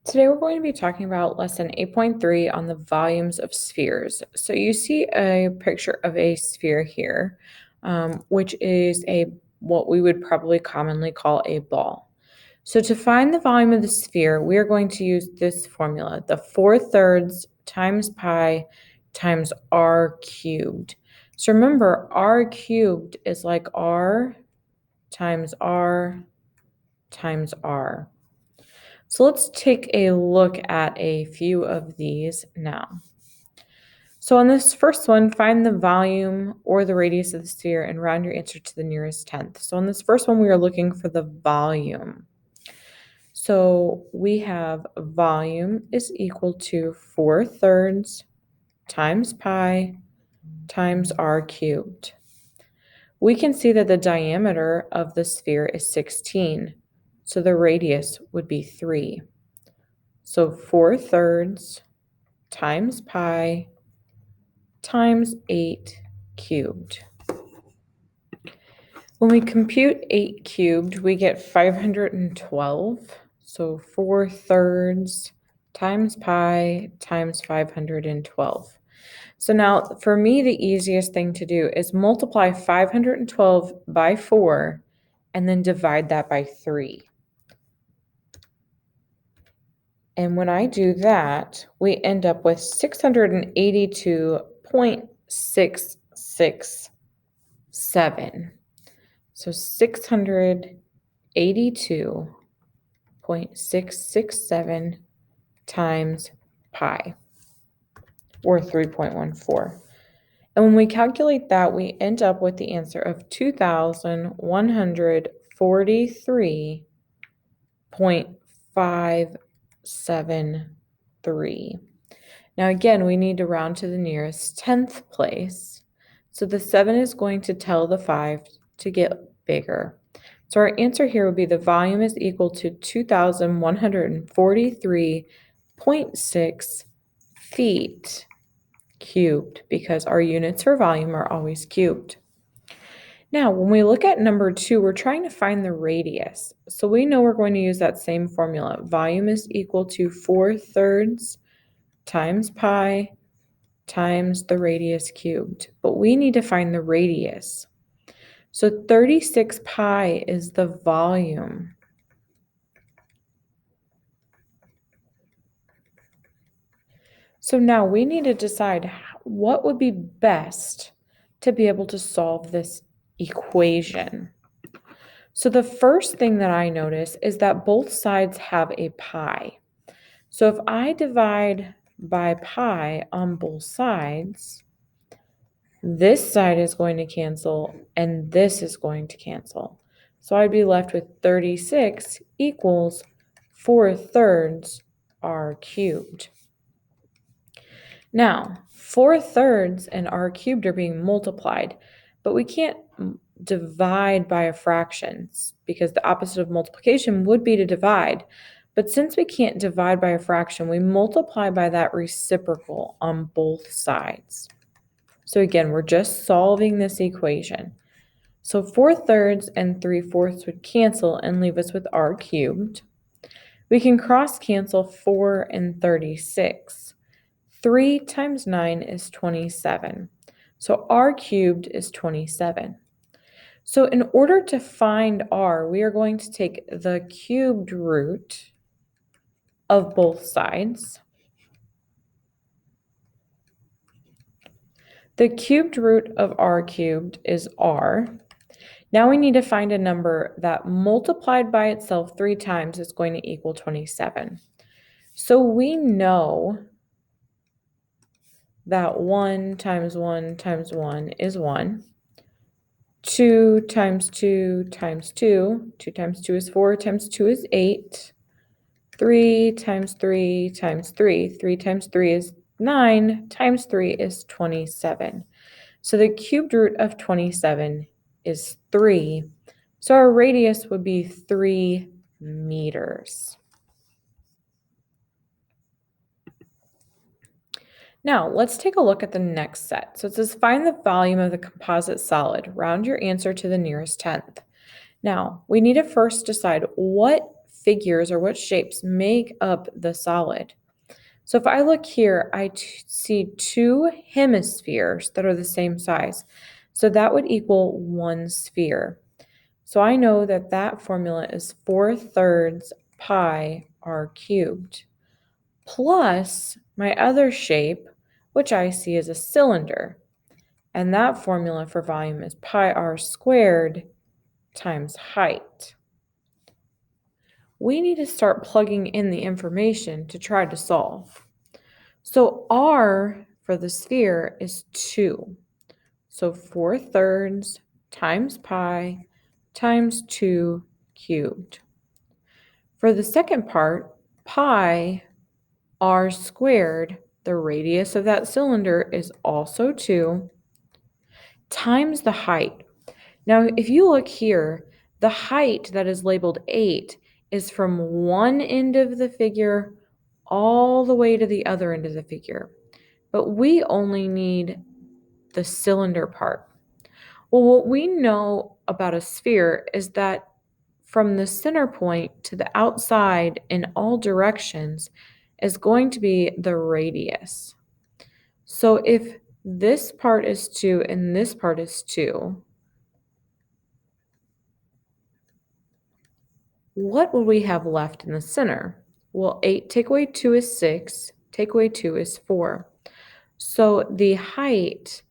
Today we're going to be talking about lesson 8.3 on the volumes of spheres. So you see a picture of a sphere here, which is what we would probably commonly call a ball. So to find the volume of the sphere, we are going to use this formula, the 4/3 times pi times r cubed. So remember, r cubed is like r times r times r. So let's take a look at a few of these now. So on this first one, find the volume or the radius of the sphere and round your answer to the nearest tenth. So on this first one, we are looking for the volume. So we have volume is equal to 4/3 times pi times r cubed. We can see that the diameter of the sphere is 16, so the radius would be 3. So 4/3 times pi times 8 cubed. When we compute 8 cubed, we get 512. So 4/3 times pi times 512. So now for me, the easiest thing to do is multiply 512 by 4 and then divide that by 3. And when I do that, we end up with 682.667. So 682.667 times pi, or 3.14. And when we calculate that, we end up with the answer of 2,143.573. Now again, we need to round to the nearest tenth place. So the 7 is going to tell the 5 to get bigger. So our answer here would be the volume is equal to 2,143.6 feet cubed, because our units for volume are always cubed. Now, when we look at number 2, we're trying to find the radius. So we know we're going to use that same formula. Volume is equal to 4/3 times pi times the radius cubed. But we need to find the radius. So 36 pi is the volume. So now we need to decide what would be best to be able to solve this equation. So the first thing that I notice is that both sides have a pi. So if I divide by pi on both sides, this side is going to cancel and this is going to cancel. So I'd be left with 36 equals 4/3 r cubed. Now, 4/3 and r cubed are being multiplied, but we can't divide by a fraction because the opposite of multiplication would be to divide. But since we can't divide by a fraction, we multiply by that reciprocal on both sides. So again, we're just solving this equation. So 4/3 and 3/4 would cancel and leave us with r cubed. We can cross cancel 4 and 36. 3 times 9 is 27. So r cubed is 27. So in order to find r, we are going to take the cubed root of both sides. The cubed root of r cubed is r. Now we need to find a number that multiplied by itself 3 times is going to equal 27. So we know that 1 times 1 times 1 is 1. 2 times 2 times 2, 2 times 2 is 4, times 2 is 8. 3 times 3 times 3, 3 times 3 is 9, times 3 is 27. So the cubed root of 27 is 3. So our radius would be 3 meters. Now, let's take a look at the next set. So it says find the volume of the composite solid. Round your answer to the nearest tenth. Now, we need to first decide what figures or what shapes make up the solid. So if I look here, I see two hemispheres that are the same size. So that would equal one sphere. So I know that that formula is 4/3 pi r cubed plus my other shape, which I see as a cylinder. And that formula for volume is pi r squared times height. We need to start plugging in the information to try to solve. So r for the sphere is 2. So 4/3 times pi times 2 cubed. For the second part, pi r squared, the radius of that cylinder is also 2, times the height. Now, if you look here, the height that is labeled 8 is from one end of the figure all the way to the other end of the figure. But we only need the cylinder part. Well, what we know about a sphere is that from the center point to the outside in all directions is going to be the radius. So if this part is 2 and this part is 2, what would we have left in the center? Well, 8 take away 2 is 6, take away 2 is 4. So the height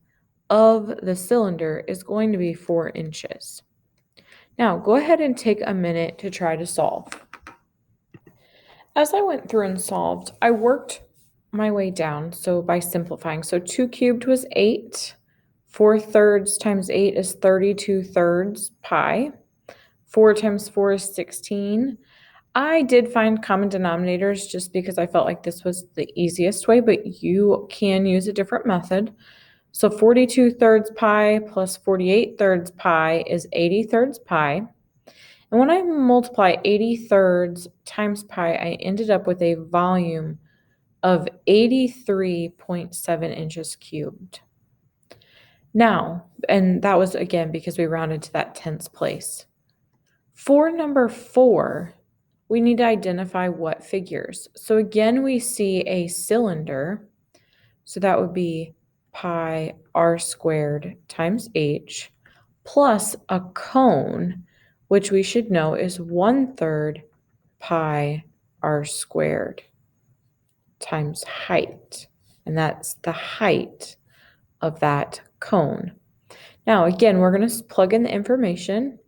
of the cylinder is going to be 4 inches. Now, go ahead and take a minute to try to solve. As I went through and solved, I worked my way down, so by simplifying. So 2 cubed was 8. 4/3 times 8 is 32/3 pi. 4 times 4 is 16. I did find common denominators just because I felt like this was the easiest way, but you can use a different method. So 42/3 pi plus 48/3 pi is 80/3 pi. And when I multiply 80/3 times pi, I ended up with a volume of 83.7 inches cubed. Now, and that was again because we rounded to that tenths place. For number 4, we need to identify what figures. So again, we see a cylinder. So that would be pi r squared times h plus a cone, which we should know is 1/3 pi r squared times height. And that's the height of that cone. Now, again, we're going to plug in the information.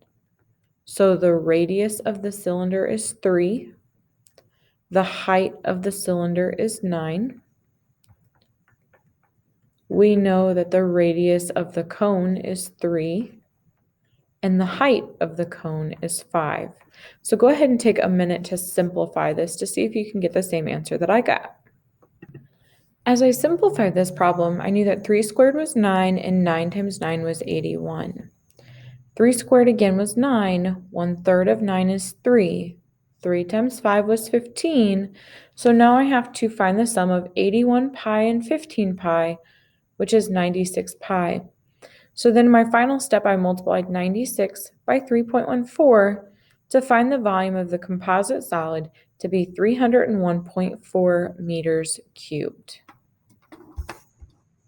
So the radius of the cylinder is 3. The height of the cylinder is 9. We know that the radius of the cone is 3. And the height of the cone is 5. So go ahead and take a minute to simplify this to see if you can get the same answer that I got. As I simplified this problem, I knew that 3 squared was 9 and 9 times 9 was 81. 3 squared again was 9. 1/3 of 9 is 3. 3 times 5 was 15. So now I have to find the sum of 81 pi and 15 pi, which is 96 pi. So then in my final step, I multiplied 96 by 3.14 to find the volume of the composite solid to be 301.4 meters cubed.